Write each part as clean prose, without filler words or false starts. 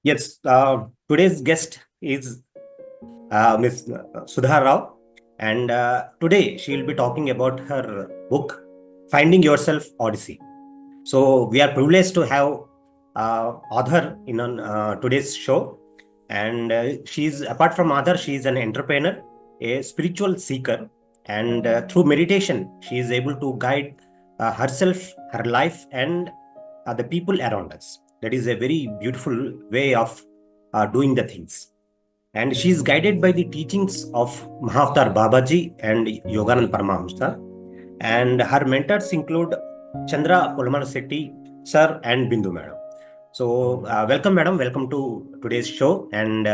Yes, today's guest is Miss Sudha Rao, and today she will be talking about her book, Finding Yourself Odyssey. So, we are privileged to have author in on today's show, and she's apart from author, she is an entrepreneur, a spiritual seeker, and through meditation, she is able to guide herself, her life, and the people around us. That is a very beautiful way of doing the things. And she is guided by the teachings of Mahavatar Babaji and Yoganand Paramahamsa. And her mentors include Chandra Polamasetti sir and Bindu madam. So, welcome, madam. Welcome to today's show. And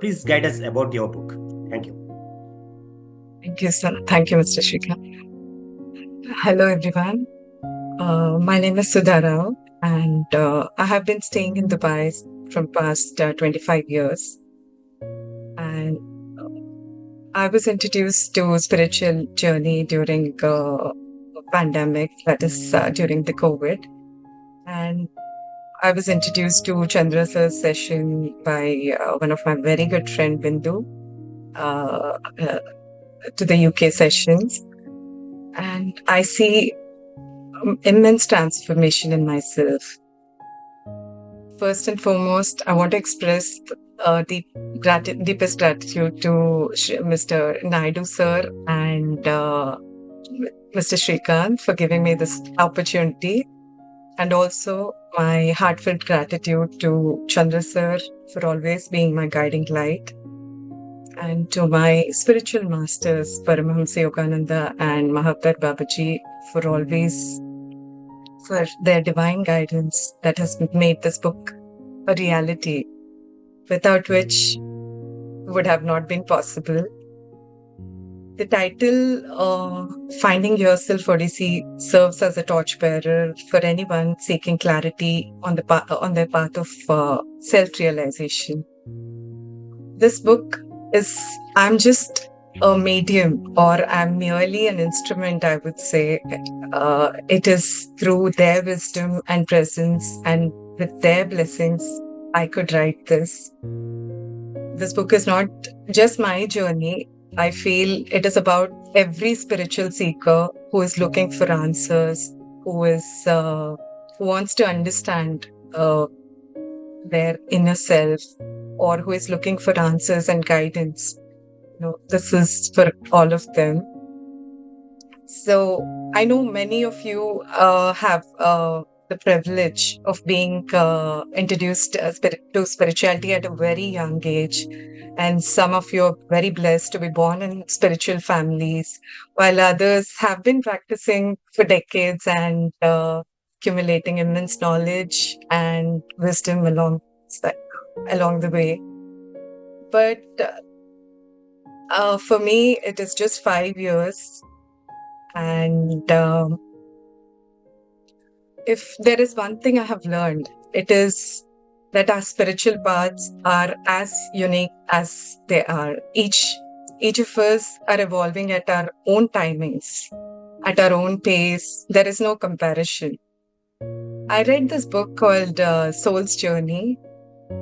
please guide us about your book. Thank you. Thank you, sir. Thank you, Mr. Shikha. Hello, everyone. My name is Sudha Rao, and I have been staying in Dubai from past 25 years. And I was introduced to spiritual journey during pandemic, that is during the COVID. And I was introduced to Chandra sir's session by one of my very good friend Bindu to the UK sessions. And I see immense transformation in myself. First and foremost, I want to express deepest gratitude to Mr. Naidu sir and Mr. Shrikant for giving me this opportunity, and also my heartfelt gratitude to Chandra sir for always being my guiding light, and to my spiritual masters Paramahamsa Yogananda and Mahavatar Babaji for their divine guidance that has made this book a reality, without which would have not been possible. The title, Finding Yourself Odyssey, serves as a torchbearer for anyone seeking clarity on their path of self-realization. This book I'm just a medium, or I'm merely an instrument, I would say. It is through their wisdom and presence and with their blessings I could write this. This book is not just my journey. I feel it is about every spiritual seeker who is looking for answers, who wants to understand their inner self, or who is looking for answers and guidance. This is for all of them. So I know many of you have the privilege of being introduced to spirituality at a very young age. And some of you are very blessed to be born in spiritual families, while others have been practicing for decades and accumulating immense knowledge and wisdom along the way. But for me, it is just 5 years. And if there is one thing I have learned, it is that our spiritual paths are as unique as they are. Each of us are evolving at our own timings, at our own pace. There is no comparison. I read this book called Soul's Journey.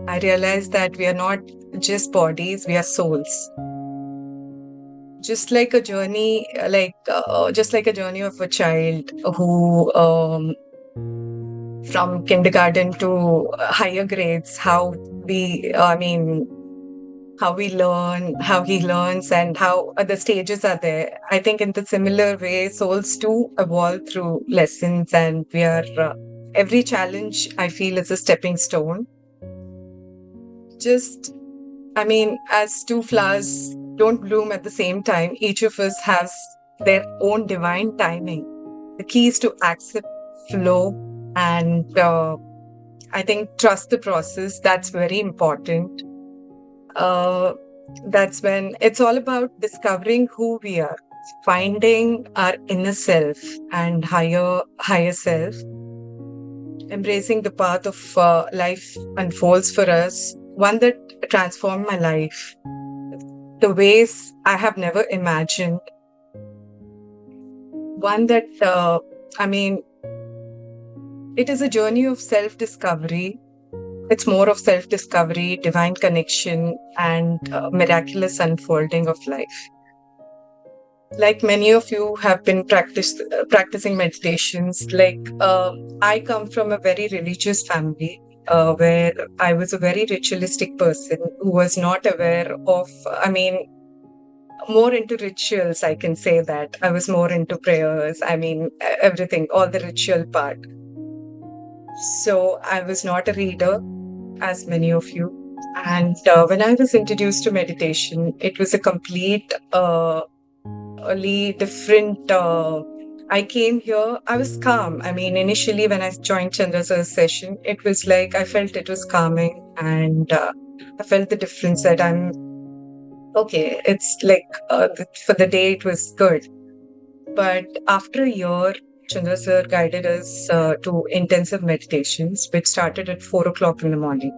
I realized that we are not just bodies, we are souls. Just like a journey, just like a journey of a child who from kindergarten to higher grades, how we learn, how he learns, and how the stages are there. I think in the similar way, souls too evolve through lessons, and we are every challenge I feel is a stepping stone. As two flowers don't bloom at the same time, each of us has their own divine timing. The key is to accept flow and I think trust the process. That's very important. That's when it's all about discovering who we are, finding our inner self and higher self, embracing the path of life unfolds for us, one that transformed my life, the ways I have never imagined, one that, it is a journey of self-discovery, it's more of self-discovery, divine connection, and miraculous unfolding of life. Like many of you have been practicing meditations, I come from a very religious family where I was a very ritualistic person who was not aware of, more into rituals. I can say that I was more into prayers. Everything, all the ritual part. So I was not a reader, as many of you. And when I was introduced to meditation, it was a complete different. I came here, I was calm. Initially, when I joined Chandra's session, it was like I felt it was calming, and I felt the difference that I'm okay. It's like for the day, it was good. But after a year, Chandra sir guided us to intensive meditations, which started at 4 o'clock in the morning.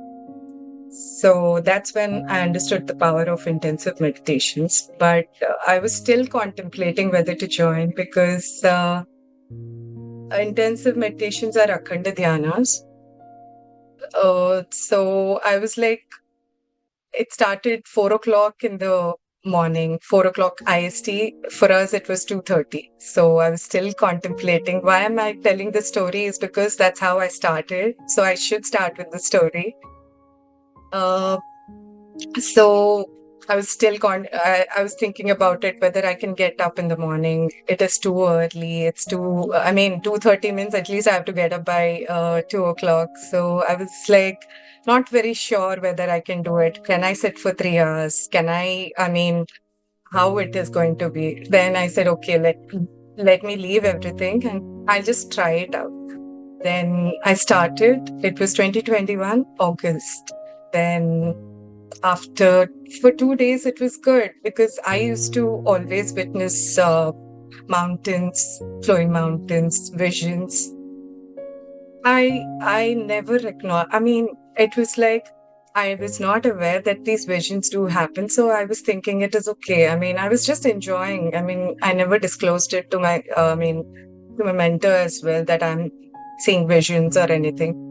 So that's when I understood the power of intensive meditations. But I was still contemplating whether to join because intensive meditations are Akhanda Dhyanas. So I was like, it started 4 o'clock in the morning, 4 o'clock IST. For us, it was 2:30. So I was still contemplating. Why am I telling the story? Is because that's how I started. So I should start with the story. So I was still I was thinking about it, whether I can get up in the morning. It is too early. 2:30 means at least I have to get up by 2 o'clock. So I was like not very sure whether I can do it. Can I sit for 3 hours? How it is going to be? Then I said, okay, let me leave everything and I'll just try it out. Then I started. It was 2021 August. Then for 2 days, it was good because I used to always witness mountains, flowing mountains, visions. I never ignored. It was like I was not aware that these visions do happen. So I was thinking it is okay. I was just enjoying. I never disclosed it to to my mentor as well that I'm seeing visions or anything.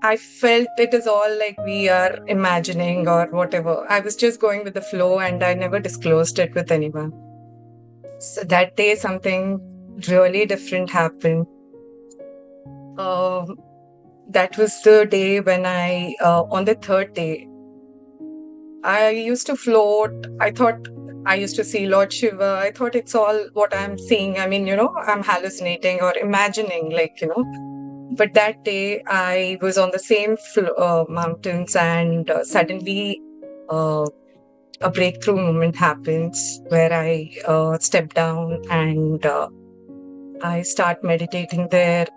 I felt it is all like we are imagining or whatever. I was just going with the flow and I never disclosed it with anyone. So that day, something really different happened. That was the day when on the third day, I used to float. I thought I used to see Lord Shiva. I thought it's all what I'm seeing. I'm hallucinating or imagining, But that day, I was on the same mountains, and suddenly a breakthrough moment happens where I step down and I start meditating there.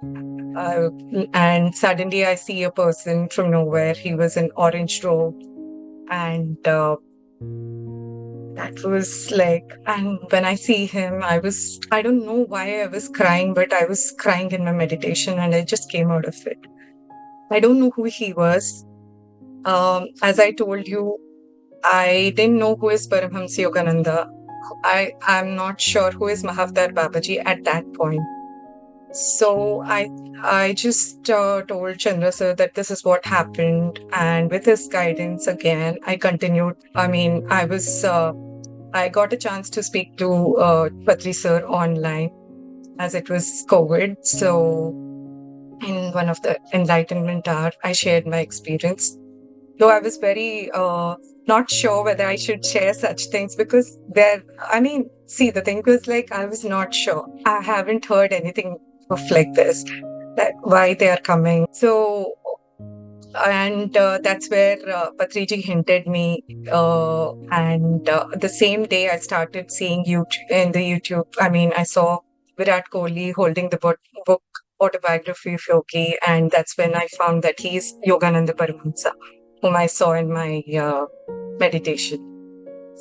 And suddenly, I see a person from nowhere. He was in orange robe, and that was like, and when I see him, I don't know why I was crying, but I was crying in my meditation and I just came out of it. I don't know who he was. As I told you, I didn't know who is Paramhamsa Yogananda. I'm not sure who is Mahavdar Babaji at that point. So I just told Chandra sir that this is what happened, and with his guidance again, I continued. I got a chance to speak to Patri sir online as it was COVID. So in one of the enlightenment hour, I shared my experience. Though I was very not sure whether I should share such things because the thing was like, I was not sure. I haven't heard anything of like this, that why they are coming. So, and that's where Patriji hinted me. And the same day I started seeing in the YouTube. I saw Virat Kohli holding the book Autobiography of Yogi, and that's when I found that he's Yogananda Paramahamsa, whom I saw in my meditation.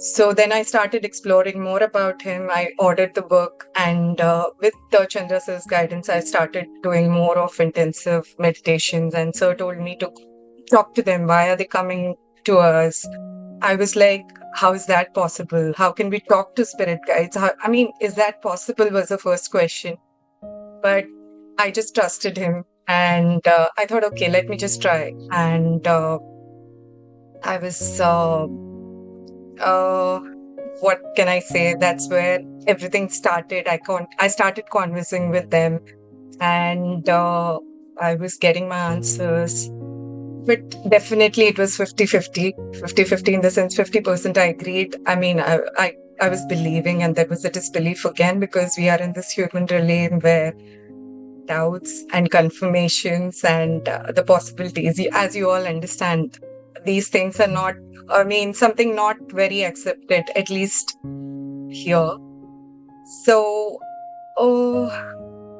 So then I started exploring more about him. I ordered the book, and with Chandra sir's guidance, I started doing more of intensive meditations. And sir told me to talk to them. Why are they coming to us? I was like, how is that possible? How can we talk to spirit guides? Is that possible? Was the first question. But I just trusted him. And I thought, okay, let me just try. And I was, what can I say? That's where everything started. I started conversing with them, and I was getting my answers. But definitely it was 50-50. 50-50 in the sense 50% I agreed. I mean, I was believing, and there was a disbelief again, because we are in this human realm where doubts and confirmations and the possibilities, as you all understand, these things are not, I mean, something not very accepted, at least here. So, oh,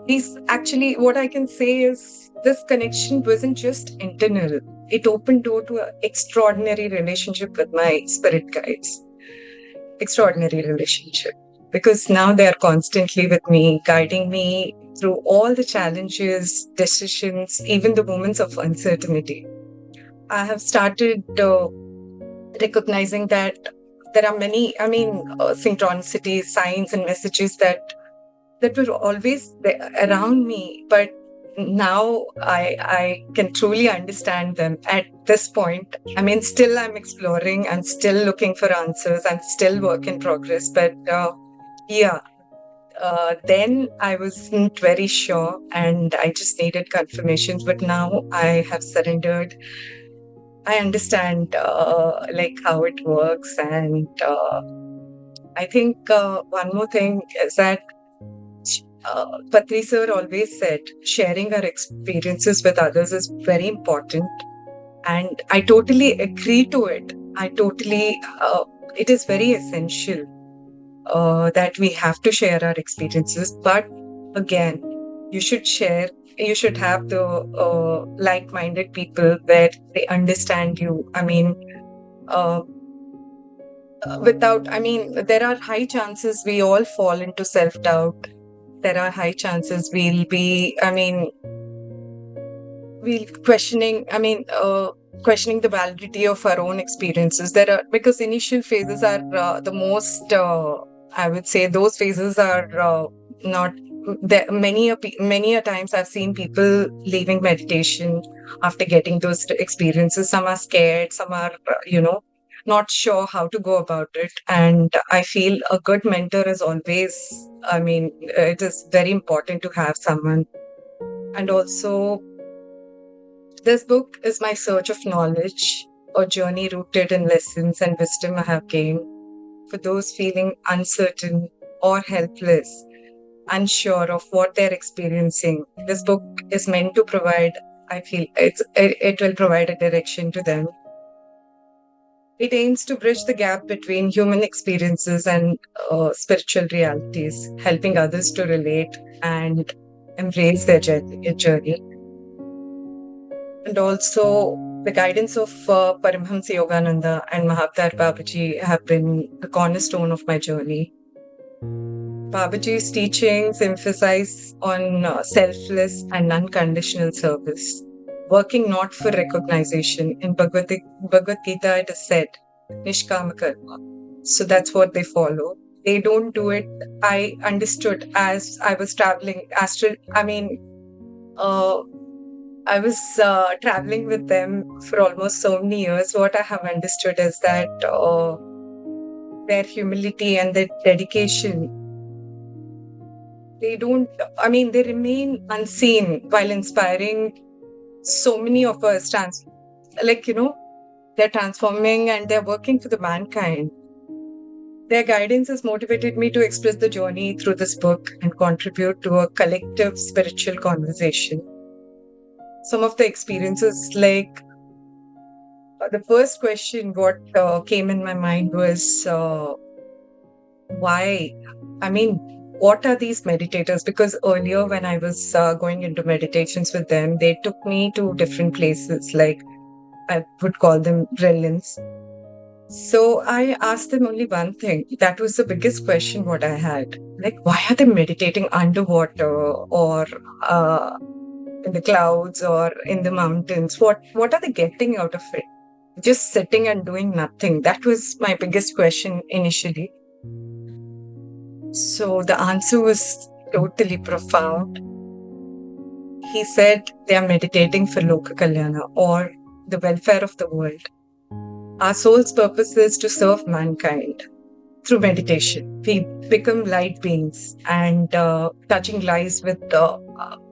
these actually, what I can say is this connection wasn't just internal. It opened door to an extraordinary relationship with my spirit guides. Extraordinary relationship. Because now they are constantly with me, guiding me through all the challenges, decisions, even the moments of uncertainty. I have started recognizing that there are many, synchronicities, signs, and messages that were always there around me, but now I can truly understand them at this point. I mean, still I'm exploring, I'm still looking for answers, I'm still work in progress, but yeah. Then I wasn't very sure, and I just needed confirmations. But now I have surrendered. I understand like how it works, and I think one more thing is that Patri sir always said sharing our experiences with others is very important, and I totally agree to it. It is very essential that we have to share our experiences. But again, you should have the like-minded people where they understand you. I mean, uh, there are high chances we all fall into self-doubt. There are high chances we'll questioning the validity of our own experiences. Because initial phases are the most, I would say, those phases are not there. Many a times I've seen people leaving meditation after getting those experiences. Some are scared, some are, not sure how to go about it. And I feel a good mentor is always, it is very important to have someone. And also, this book is my search of knowledge, a journey rooted in lessons and wisdom I have gained. For those feeling uncertain or helpless, unsure of what they're experiencing, this book is meant to provide, I feel, it will provide a direction to them. It aims to bridge the gap between human experiences and spiritual realities, helping others to relate and embrace their journey. And also, the guidance of Paramhamsa Yogananda and Mahavdar Babaji have been the cornerstone of my journey. Babaji's teachings emphasize on selfless and unconditional service, working not for recognition. In Bhagavad Gita, it is said, Nishkama Karma. So that's what they follow. They don't do it. I understood as I was traveling I was traveling with them for almost so many years. What I have understood is that their humility and their dedication, they remain unseen while inspiring so many of us. They're transforming and they're working for the mankind. Their guidance has motivated me to express the journey through this book and contribute to a collective spiritual conversation. Some of the experiences, like the first question, what came in my mind was why? What are these meditators? Because earlier, when I was going into meditations with them, they took me to different places, like I would call them realms. So I asked them only one thing. That was the biggest question what I had. Like, why are they meditating underwater or in the clouds or in the mountains? What are they getting out of it? Just sitting and doing nothing. That was my biggest question initially. So the answer was totally profound. he said they are meditating for Loka Kalyana, or the welfare of the world. Our soul's purpose is to serve mankind through meditation. We become light beings and touching lives with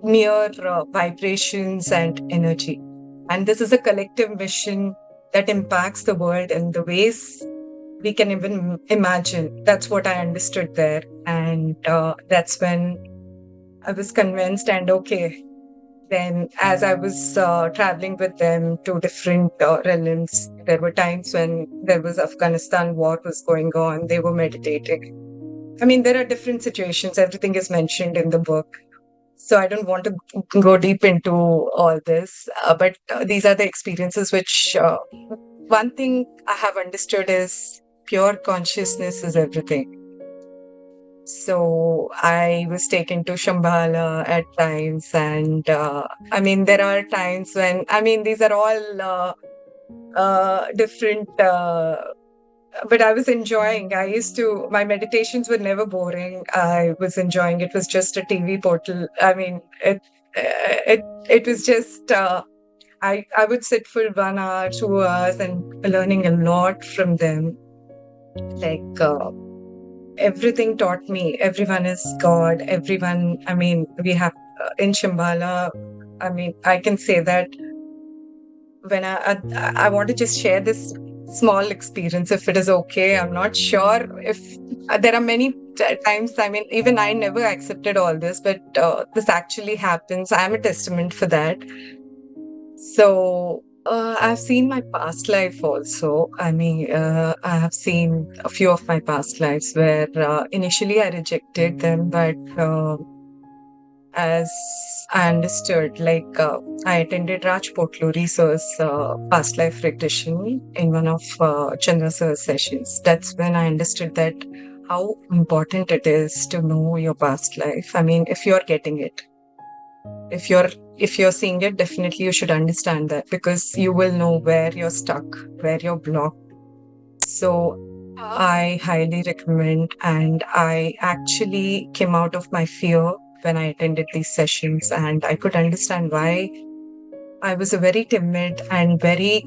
mere vibrations and energy. And this is a collective mission that impacts the world in the ways we can even imagine. That's what I understood there. And that's when I was convinced, and okay, then as I was traveling with them to different realms, there were times when there was Afghanistan war was going on, they were meditating. I mean, there are different situations. Everything is mentioned in the book. So I don't want to go deep into all this, but these are the experiences which one thing I have understood is pure consciousness is everything. So I was taken to Shambhala at times, and I mean, there are times when, I mean, these are all different, but I was enjoying. My meditations were never boring. I was enjoying. It was just a TV portal. I mean, it was just, I would sit for 1 hour, 2 hours, and learning a lot from them. Like, everything taught me everyone is God. Everyone, I mean, we have in Shambhala, I mean, I can say that when I want to just share this small experience, if it is okay. I'm not sure if there are many times, I mean, even I never accepted all this, but this actually happens. I'm a testament for that. So I've seen my past life also. I mean, I have seen a few of my past lives where initially I rejected them, but as I understood, like I attended Raj Potluri sir's past life regression in one of Chandra sir's sessions. That's when I understood that how important it is to know your past life. I mean, if you're getting it, if you're seeing it, definitely you should understand that, because you will know where you're stuck, where you're blocked. So I highly recommend, and I actually came out of my fear when I attended these sessions, and I could understand why I was a very timid and very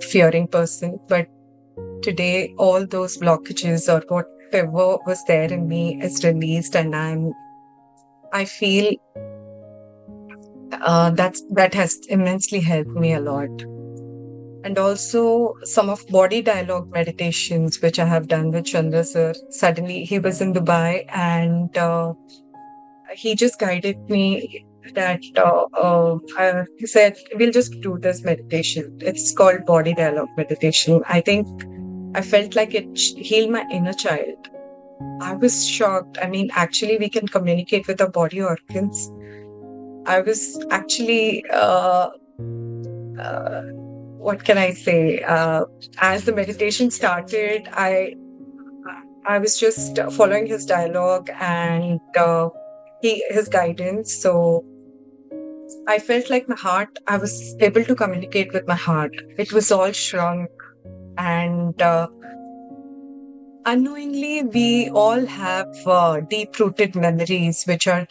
fearing person. But today, all those blockages or whatever was there in me is released, and I feel that has immensely helped me a lot. And also some of body dialogue meditations, which I have done with Chandra sir. Suddenly he was in Dubai, and he just guided me that he said, we'll just do this meditation. It's called body dialogue meditation. I think I felt like it healed my inner child. I was shocked. I mean, actually, we can communicate with our body organs. I was actually, what can I say? As the meditation started, I was just following his dialogue and his guidance. So I felt like my heart, I was able to communicate with my heart. It was all shrunk, and unknowingly, we all have deep-rooted memories which are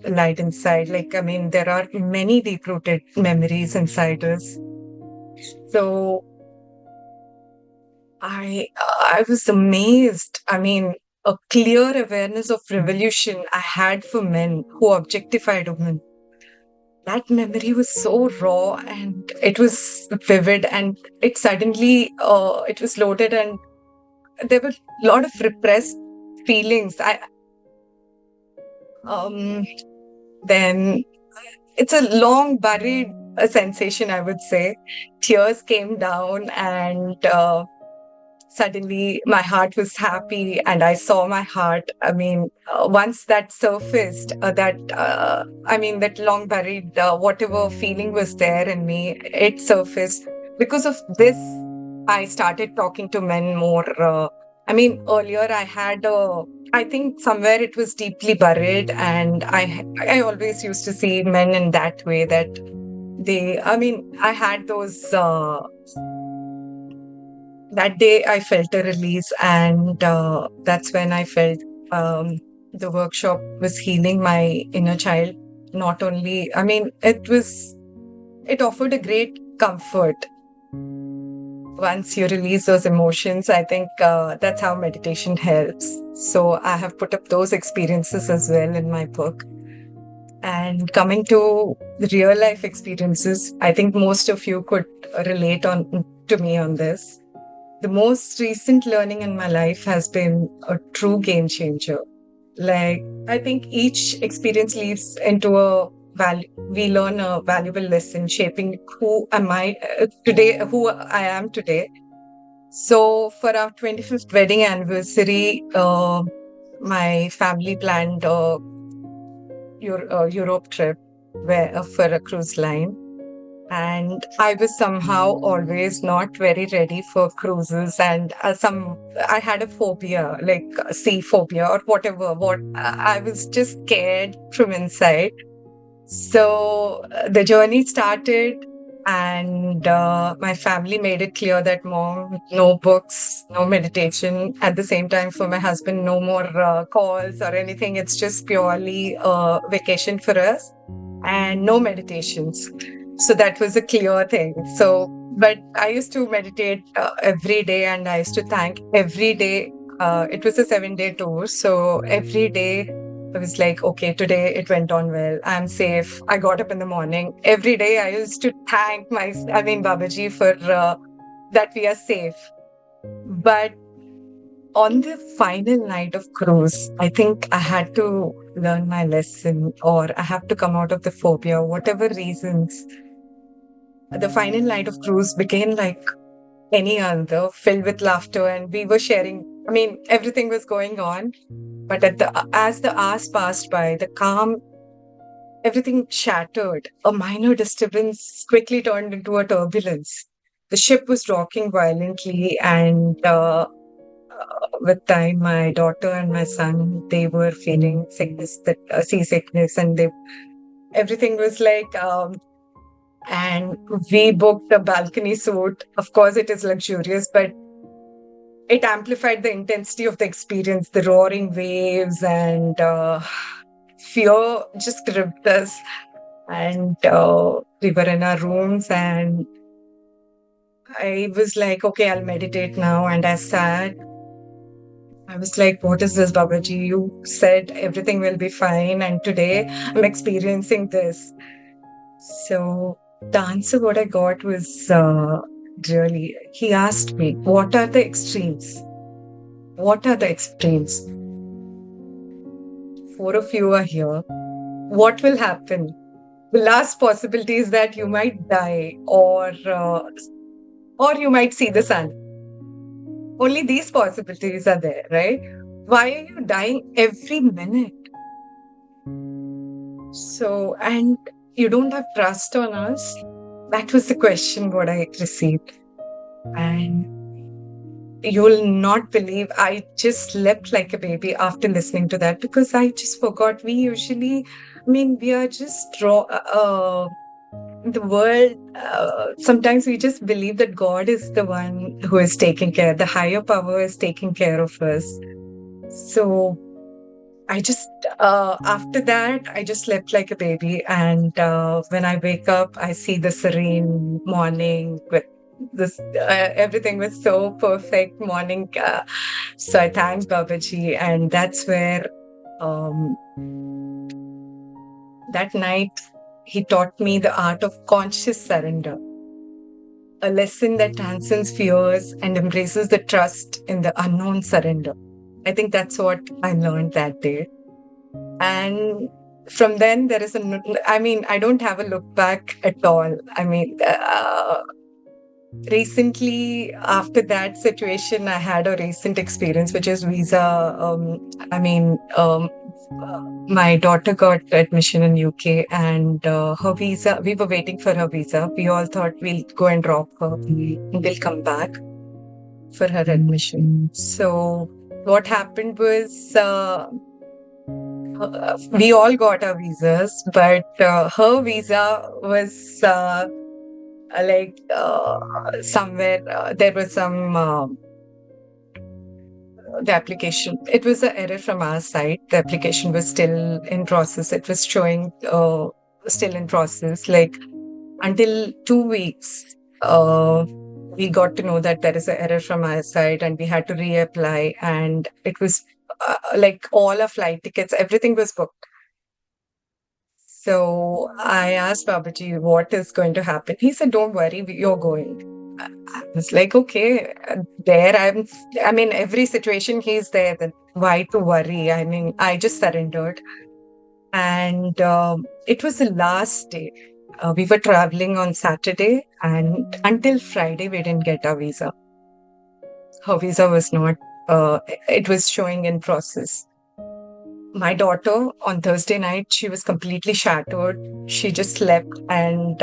lied inside. Like, I mean, there are many deep-rooted memories inside us. So I was amazed. I mean, a clear awareness of revolution I had for men who objectified women. That memory was so raw and it was vivid, and it was loaded, and there were a lot of repressed feelings. Um, then it's a long buried sensation, I would say. Tears came down, and suddenly my heart was happy, and I saw my heart. I mean, once that surfaced, that long buried, whatever feeling was there in me, it surfaced. Because of this, I started talking to men more. Earlier I had I think somewhere it was deeply buried, and I always used to see men in that way, that I had those, that day I felt a release, and that's when I felt the workshop was healing my inner child. not only, I mean, it offered a great comfort. Once you release those emotions, I think that's how meditation helps. So I have put up those experiences as well in my book. And coming to the real life experiences, I think most of you could relate on to me on this. The most recent learning in my life has been a true game changer. Like, I think each experience leads into we learn a valuable lesson shaping who am I today, who I am today. So for our 25th wedding anniversary, my family planned a Europe trip for a cruise line. And I was somehow always not very ready for cruises, and I had a phobia, like sea phobia or whatever. What I was just scared from inside. So the journey started, and my family made it clear that, Mom, no books, no meditation. At the same time, for my husband, no more calls or anything. It's just purely a vacation for us, and no meditations. So that was a clear thing. So, but I used to meditate every day, and I used to thank every day. It was a 7-day tour. So every day I was like, okay, today it went on well. I'm safe. I got up in the morning. Every day I used to thank Babaji for that we are safe. But on the final night of cruise, I think I had to learn my lesson, or I have to come out of the phobia, whatever reasons. The final night of cruise became like any other, filled with laughter, and we were sharing. I mean, everything was going on, but as the hours passed by, the calm, everything shattered. A minor disturbance quickly turned into a turbulence. The ship was rocking violently, and with time, my daughter and my son, they were feeling sickness, that seasickness, and everything was like. And we booked a balcony suite. Of course, it is luxurious, but it amplified the intensity of the experience. The roaring waves and fear just gripped us. And we were in our rooms, and I was like, okay, I'll meditate now. And I sat. I was like, what is this, Babaji? You said everything will be fine, and today I'm experiencing this. So the answer what I got was really, he asked me, what are the extremes? What are the extremes? 4 of you are here. What will happen? The last possibility is that you might die, or you might see the sun. Only these possibilities are there, right? Why are you dying every minute? So, and you don't have trust on us? That was the question what I received. And you'll not believe, I just slept like a baby after listening to that, because I just forgot. We are just the world, sometimes we just believe that God is the one who is taking care, the higher power is taking care of us. So I just, after that, I just slept like a baby. And when I wake up, I see the serene morning with this, everything was so perfect morning. So I thank Babaji. And that's where, that night, he taught me the art of conscious surrender, a lesson that transcends fears and embraces the trust in the unknown surrender. I think that's what I learned that day. And from then, I don't have a look back at all. Recently, after that situation, I had a recent experience, which is visa. My daughter got admission in UK, and her visa, we were waiting for her visa. We all thought we'll go and drop her. We'll come back for her admission. So what happened was, we all got our visas, but her visa was somewhere, there was some the application. It was an error from our side. The application was still in process. It was showing still in process. Like until 2 weeks, we got to know that there is an error from our side, and we had to reapply. And it was like all our flight tickets, everything was booked. So I asked Babaji what is going to happen. He said, "Don't worry, you're going." I was like, okay, there I mean, every situation he's there, then why to worry? I mean, I just surrendered. And it was the last day. We were traveling on Saturday, and until Friday, we didn't get our visa. Her visa was not, it was showing in process. My daughter on Thursday night, she was completely shattered. She just slept, and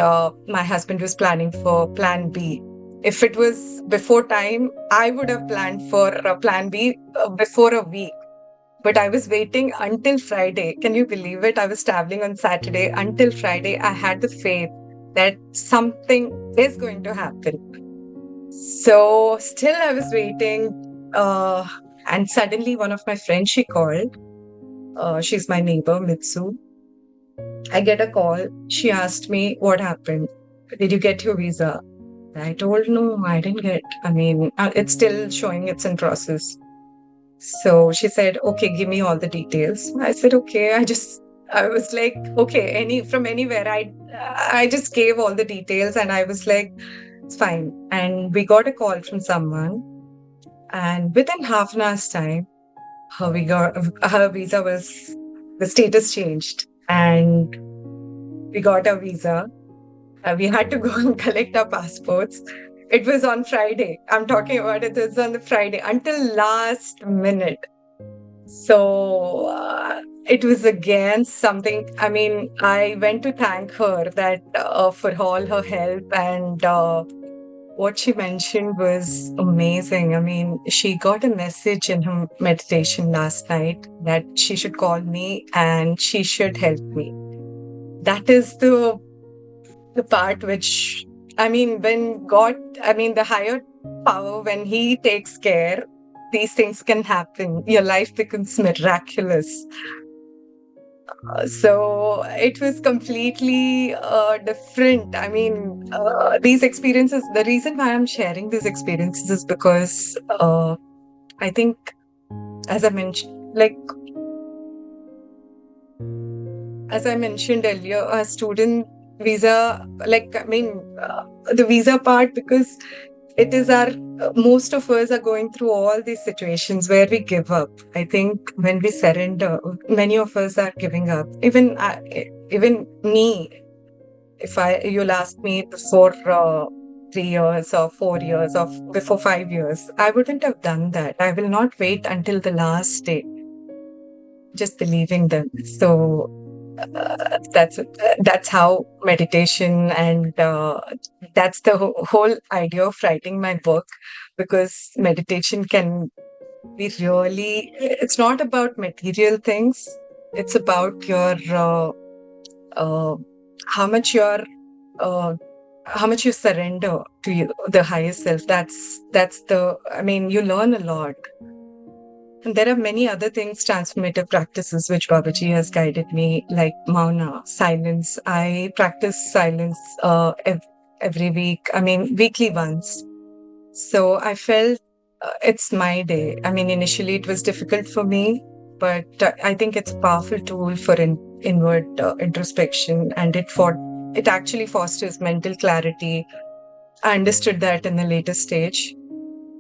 my husband was planning for plan B. If it was before time, I would have planned for a plan B before a week. But I was waiting until Friday. Can you believe it? I was traveling on Saturday. Until Friday, I had the faith that something is going to happen. So still I was waiting. And suddenly one of my friends, she called. She's my neighbor, Mitsu. I get a call. She asked me, what happened? Did you get your visa? I told, no, I didn't get. I mean, it's still showing it's in process. So she said, okay, give me all the details. I said, okay. I was like, okay, from anywhere. I just gave all the details, and I was like, it's fine. And we got a call from someone, and within half an hour's time, her visa was, the status changed, and we got a visa. We had to go and collect our passports. It was on Friday. I'm talking about it. It was on the Friday until last minute. So it was again something. I mean, I went to thank her that for all her help, and what she mentioned was amazing. I mean, she got a message in her meditation last night that she should call me and she should help me. That is the part which, I mean, when God, I mean, the higher power, when He takes care, these things can happen. Your life becomes miraculous. So it was completely different. I mean, these experiences, the reason why I'm sharing these experiences is because I think, as I mentioned, earlier, a student visa, the visa part, because it is most of us are going through all these situations where we give up. I think when we surrender, many of us are giving up. Even me, if you'll ask me before 3 years or 4 years or before 5 years, I wouldn't have done that. I will not wait until the last day, just believing them. So that's how meditation, and that's the whole idea of writing my book, because meditation can be really, it's not about material things, it's about your uh, how much you're how much you surrender to the higher self. That's the, I mean, you learn a lot. And there are many other things, transformative practices, which Babaji has guided me, like Mauna, silence. I practice silence every week, I mean, weekly once. So I felt it's my day. I mean, initially it was difficult for me, but I think it's a powerful tool for inward introspection, and it actually fosters mental clarity. I understood that in the later stage.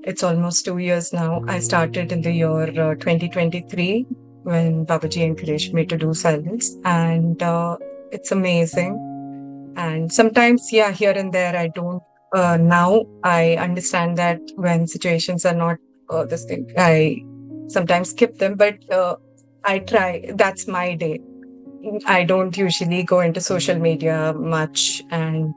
It's almost 2 years now. I started in the year 2023 when Babaji encouraged me to do silence, and it's amazing. And sometimes, yeah, here and there, I don't. Now I understand that when situations are not this thing, I sometimes skip them, but I try. That's my day. I don't usually go into social media much, and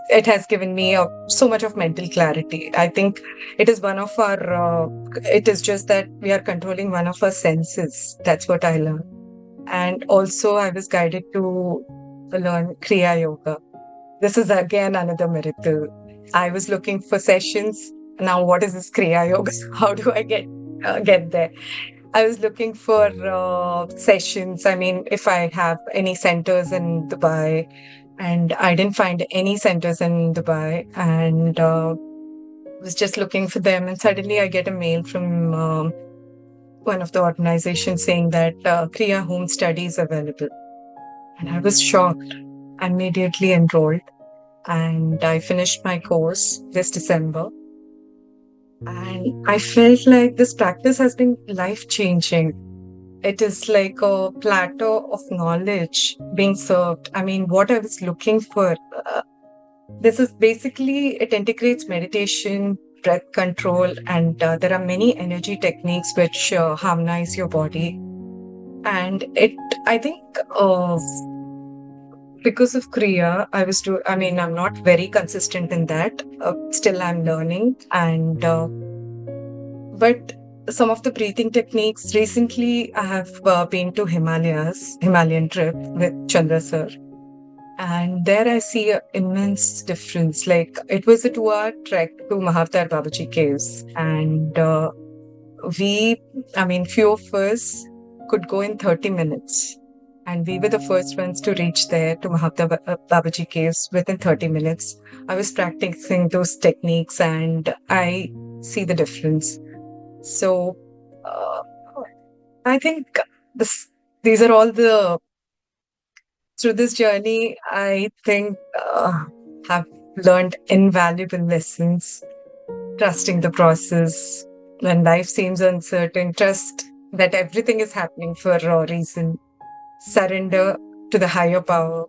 it has given me so much of mental clarity. I think it is one of our, it is just that we are controlling one of our senses. That's what I learned. And also, I was guided to learn Kriya Yoga. This is again another miracle. I was looking for sessions. Now, what is this Kriya Yoga? How do I get get there. I was looking for sessions. I mean, if I have any centers in Dubai, and I didn't find any centers in Dubai, and was just looking for them. And suddenly I get a mail from one of the organizations saying that Kriya Home Study is available. And I was shocked. I immediately enrolled and I finished my course this December. And I felt like this practice has been life changing. It is like a platter of knowledge being served. I mean, what I was looking for. This is basically, it integrates meditation, breath control, and there are many energy techniques which harmonize your body. And I think, because of Kriya, I mean, I'm not very consistent in that. Still, I'm learning. But some of the breathing techniques, recently, I have been to Himalayan trip with Chandra sir. And there I see an immense difference. Like it was a 2 hour trek to Mahavtar Babaji caves. And few of us could go in 30 minutes. And we were the first ones to reach there to Mahavtar Babaji caves within 30 minutes. I was practicing those techniques and I see the difference. So I think these are all through this journey, I think have learned invaluable lessons. Trusting the process when life seems uncertain. Trust that everything is happening for a reason. Surrender to the higher power.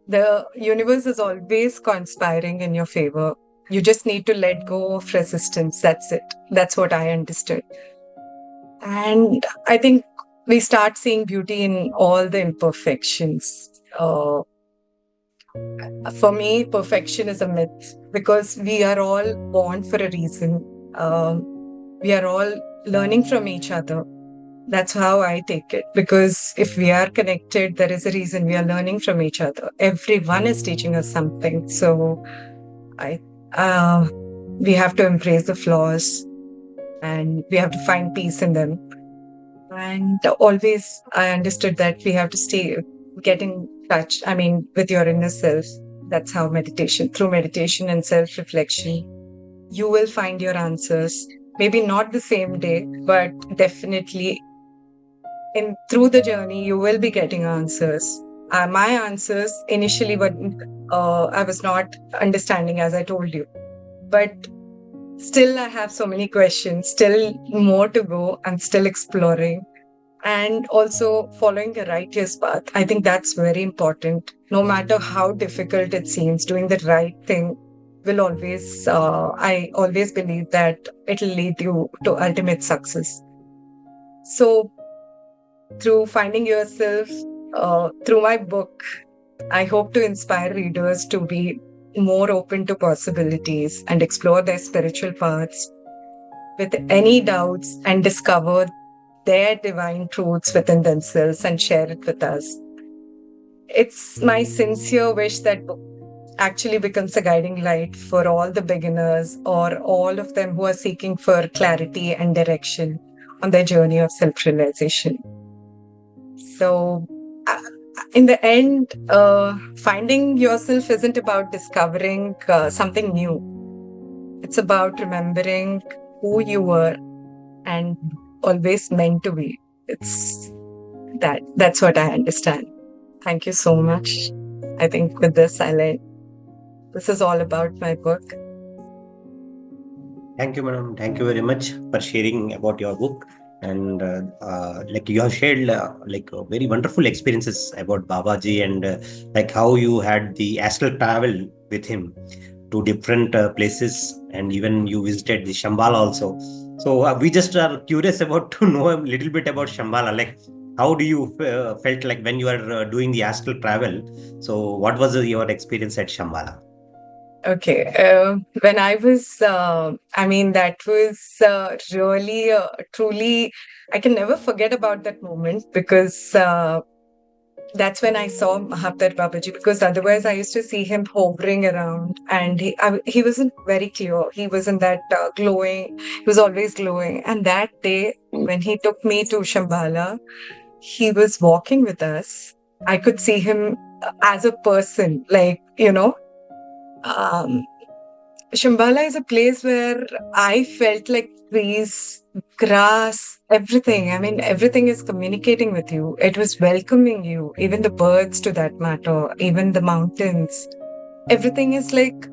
The universe is always conspiring in your favor. You just need to let go of resistance. That's it. That's what I understood. And I think we start seeing beauty in all the imperfections. For me, perfection is a myth because we are all born for a reason. We are all learning from each other. That's how I take it. Because if we are connected, there is a reason we are learning from each other. Everyone is teaching us something. So we have to embrace the flaws and we have to find peace in them. And always I understood that we have to get in touch, with your inner self. That's how through meditation and self-reflection, you will find your answers. Maybe not the same day, but definitely through the journey, you will be getting answers. My answers initially were, I was not understanding, as I told you. But still, I have so many questions, still more to go. I'm still exploring. And also following the righteous path. I think that's very important. No matter how difficult it seems, doing the right thing will always, I always believe that it'll lead you to ultimate success. So through finding yourself, through my book, I hope to inspire readers to be more open to possibilities and explore their spiritual paths with any doubts and discover their divine truths within themselves and share it with us. It's my sincere wish that book actually becomes a guiding light for all the beginners or all of them who are seeking for clarity and direction on their journey of self-realization. So, in the end, finding yourself isn't about discovering something new. It's about remembering who you were and always meant to be. It's that's what I understand. Thank you so much. I think with this, this is all about my book. Thank you, madam. Thank you very much for sharing about your book. And you have shared very wonderful experiences about Babaji and like how you had the astral travel with him to different places, and even you visited the Shambhala also. So we just are curious about to know a little bit about Shambhala. Like, how do you felt like when you are doing the astral travel? So what was your experience at Shambhala? Okay. When I was, that was really, truly, I can never forget about that moment because that's when I saw Mahatar Babaji, because otherwise I used to see him hovering around, and he wasn't very clear. He wasn't that glowing. He was always glowing. And that day, when he took me to Shambhala, he was walking with us. I could see him as a person, like, Shambhala is a place where I felt like trees, grass, everything. I mean, everything is communicating with you. It was welcoming you, even the birds to that matter, even the mountains. Everything is like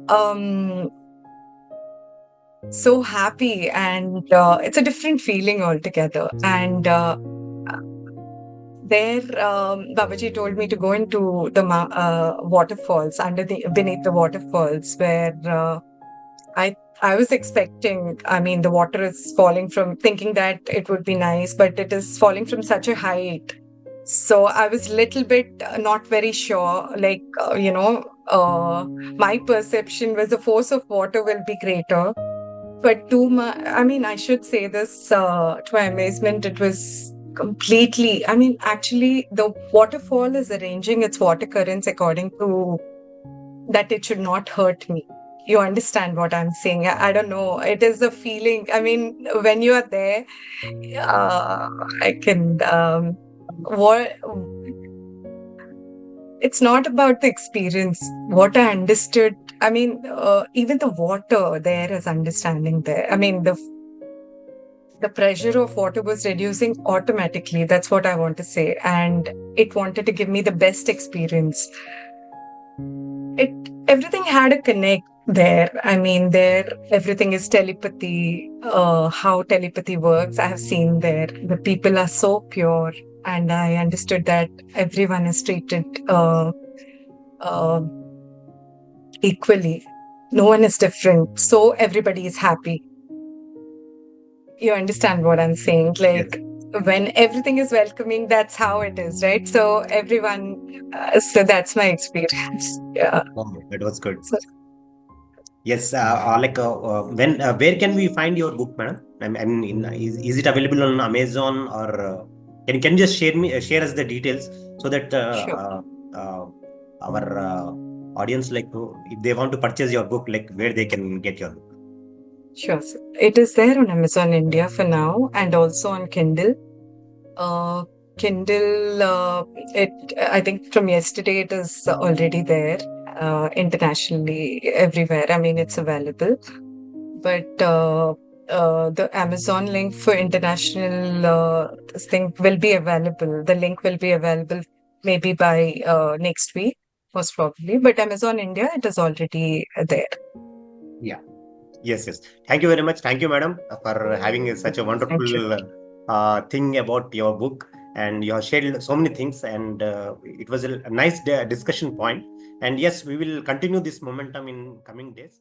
so happy, and it's a different feeling altogether. And there, Babaji told me to go into the waterfalls, beneath the waterfalls, where I was expecting, I mean, the water is falling from, thinking that it would be nice, but it is falling from such a height. So I was little bit not very sure, like, my perception was the force of water will be greater. But I mean, I should say this, to my amazement, it was completely, I mean, actually, the waterfall is arranging its water currents according to that it should not hurt me. You understand what I'm saying? I don't know. It is a feeling. I mean, when you are there, I can. What? It's not about the experience. What I understood. I mean, even the water there is understanding there. I mean, the pressure of water was reducing automatically. That's what I want to say, and it wanted to give me the best experience. Everything had a connect there. I mean, there everything is telepathy. How telepathy works, I have seen there. The people are so pure, and I understood that everyone is treated uh, equally. No one is different, so everybody is happy. You understand what I'm saying? Like, Yes. when everything is welcoming, that's how it is, right? So everyone. So that's my experience. Yeah. Oh, that was good. So, Yes, where can we find your book, madam? I mean, is it available on Amazon, or can you just share us the details, so that sure. our audience, like, if they want to purchase your book, like, where they can get your book? Sure. So it is there on Amazon India for now, and also on Kindle. Uh, Kindle, it I think from yesterday it is already there internationally everywhere. I mean, it's available. But the Amazon link for international this thing will be available. The link will be available maybe by next week, most probably. But Amazon India, it is already there. Yeah. Yes, yes. Thank you very much. Thank you, madam, for having such a Thank you. wonderful thing about your book. And you have shared so many things, and it was a nice discussion point. And yes, we will continue this momentum in coming days.